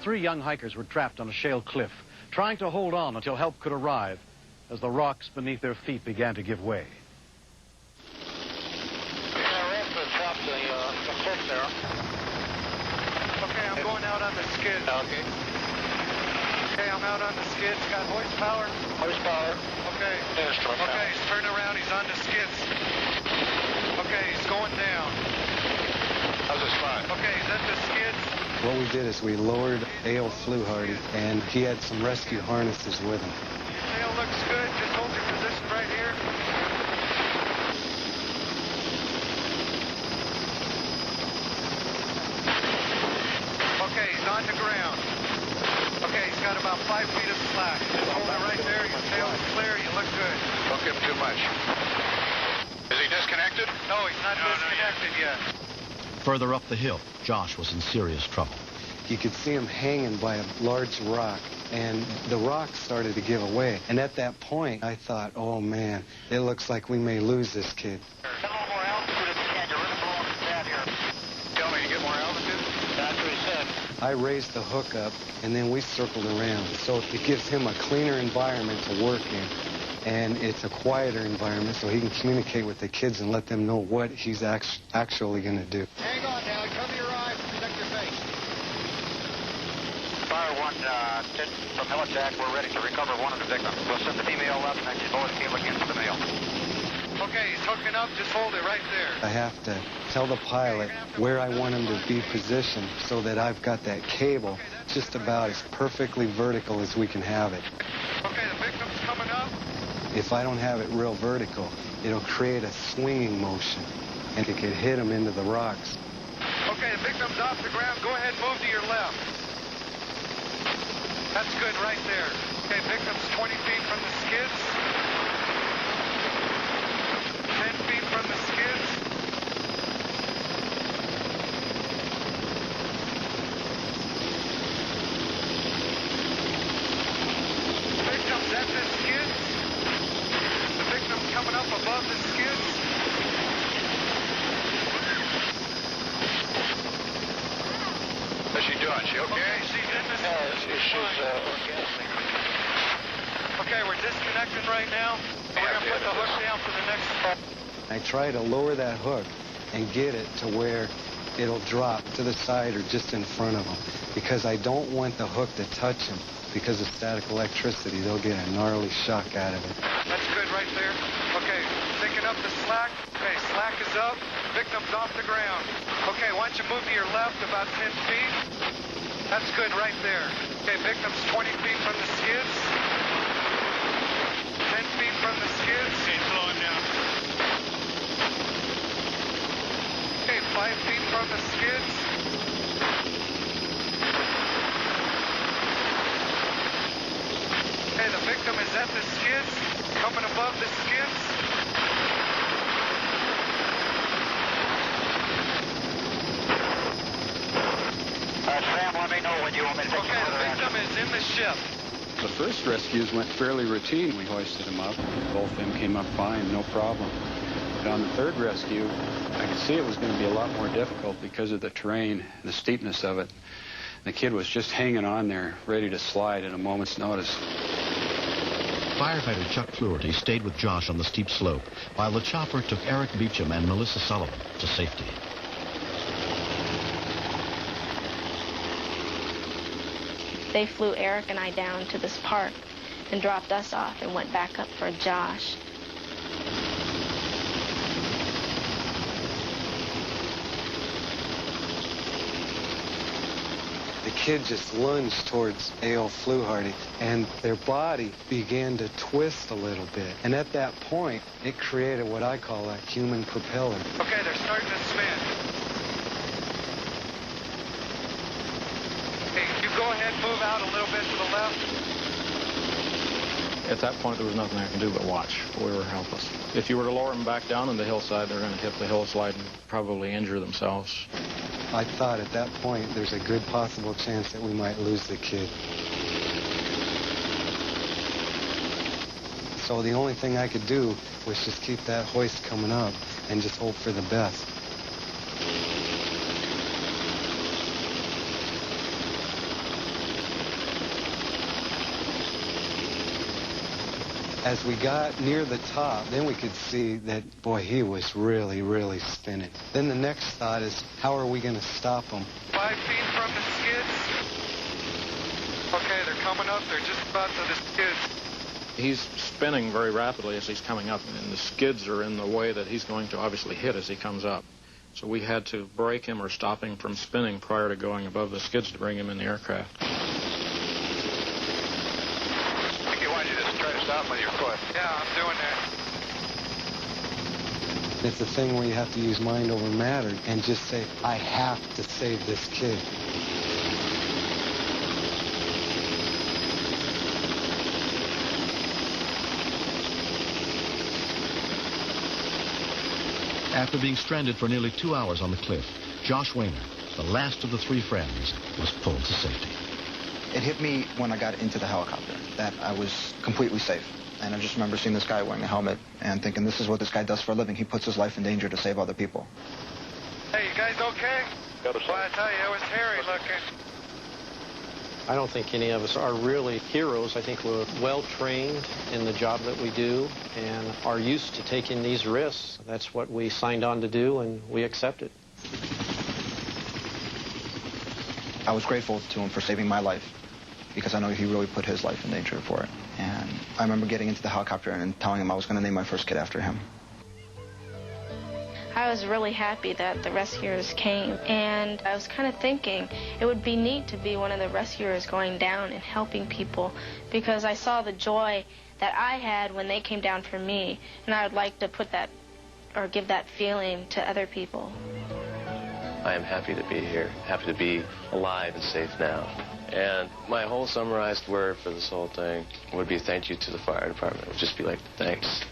three young hikers were trapped on a shale cliff, trying to hold on until help could arrive as the rocks beneath their feet began to give way. Okay, I'm going out on the skids. Okay. Okay, I'm out on the skids. Got horsepower? Horsepower. Okay. Okay, he's turning around. He's on the skids. Okay, he's going down. How's the spot? Okay, he's at the skids. What we did is we lowered A.O. Fluharty, and he had some rescue harnesses with him. Your tail looks good. Just hold your position right here. Okay, he's on the ground. Okay, he's got about 5 feet of slack. Just hold it right there. Your tail is clear. You look good. Don't give him too much. Is he disconnected? No, he's not disconnected yet. Further up the hill, Josh was in serious trouble. You could see him hanging by a large rock, and the rock started to give away. And at that point, I thought, oh, man, it looks like we may lose this kid. Get a little more altitude if you can. You're really blowing the pad here. Tell me to get more altitude? That's what he said. I raised the hook up, and then we circled around. So it gives him a cleaner environment to work in. And it's a quieter environment so he can communicate with the kids and let them know what he's actually going to do. Hang on now. Cover your eyes and protect your face. Fire 1, from Helijack. We're ready to recover one of the victims. We'll send the female up and actually lower the cable against the male. Okay, he's hooking up. Just hold it right there. I have to tell the pilot where I want him to be positioned so that I've got that cable just about as perfectly vertical as we can have it. Okay, the victim's coming up. If I don't have it real vertical, it'll create a swinging motion, and it could hit him into the rocks. Okay, the victim's off the ground. Go ahead, move to your left. That's good right there. Okay, victim's 20 feet from the skids. 10 feet from the skids. Victim's at the skids. The victim's coming up above the skids. What's she doing? She okay? Okay, she's in the Okay, we're disconnecting right now. We're going to put the hook down for the next step. I try to lower that hook and get it to where it'll drop to the side or just in front of him, because I don't want the hook to touch him. Because of static electricity, they'll get a gnarly shock out of it. That's good right there. Okay, picking up the slack. Okay, slack is up. Victim's off the ground. Okay, why don't you move to your left about 10 feet? That's good right there. Okay, victim's 20 feet from the skids. 10 feet from the skids. Okay, slowing down. Okay, 5 feet from the skids. Okay, the victim is at the skids, coming above the skids. Sam, let me know when you want me to take Okay, the victim is in the ship. The first rescues went fairly routine. We hoisted him up. Both of them came up fine, no problem. But on the third rescue, I could see it was going to be a lot more difficult because of the terrain, the steepness of it. The kid was just hanging on there, ready to slide at a moment's notice. Firefighter Chuck Fluharty stayed with Josh on the steep slope, while the chopper took Eric Beecham and Melissa Sullivan to safety. They flew Eric and I down to this park and dropped us off and went back up for Josh. The kid just lunged towards A.O. Fluharty, and their body began to twist a little bit. And at that point, it created what I call a human propeller. Okay, they're starting to spin. Hey, you go ahead, move out a little bit to the left. At that point, there was nothing I could do but watch. We were helpless. If you were to lower them back down on the hillside, they're going to hit the hillside and probably injure themselves. I thought at that point there's a good possible chance that we might lose the kid. So the only thing I could do was just keep that hoist coming up and just hope for the best. As we got near the top, then we could see that, boy, he was really, really spinning. Then the next thought is, how are we going to stop him? 5 feet from the skids. Okay, they're coming up. They're just about to the skids. He's spinning very rapidly as he's coming up, and the skids are in the way that he's going to obviously hit as he comes up. So we had to brake him or stop him from spinning prior to going above the skids to bring him in the aircraft. Why don't you just try to stop with your foot? Yeah, I'm doing that. It's a thing where you have to use mind over matter and just say, I have to save this kid. After being stranded for nearly 2 hours on the cliff, Josh Wayner, the last of the 3 friends, was pulled to safety. It hit me when I got into the helicopter that I was completely safe. And I just remember seeing this guy wearing a helmet and thinking, this is what this guy does for a living. He puts his life in danger to save other people. Hey, you guys okay? Well, I tell you, it was hairy looking. I don't think any of us are really heroes. I think we're well-trained in the job that we do and are used to taking these risks. That's what we signed on to do, and we accept it. I was grateful to him for saving my life because I know he really put his life in danger for it. And I remember getting into the helicopter and telling him I was going to name my first kid after him. I was really happy that the rescuers came, and I was kind of thinking it would be neat to be one of the rescuers going down and helping people, because I saw the joy that I had when they came down for me, and I would like to put that or give that feeling to other people. I am happy to be here, happy to be alive and safe now. And my whole summarized word for this whole thing would be thank you to the fire department. It would just be like, thanks.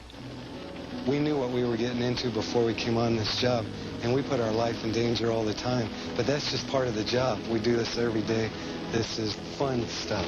We knew what we were getting into before we came on this job, and we put our life in danger all the time. But that's just part of the job. We do this every day. This is fun stuff.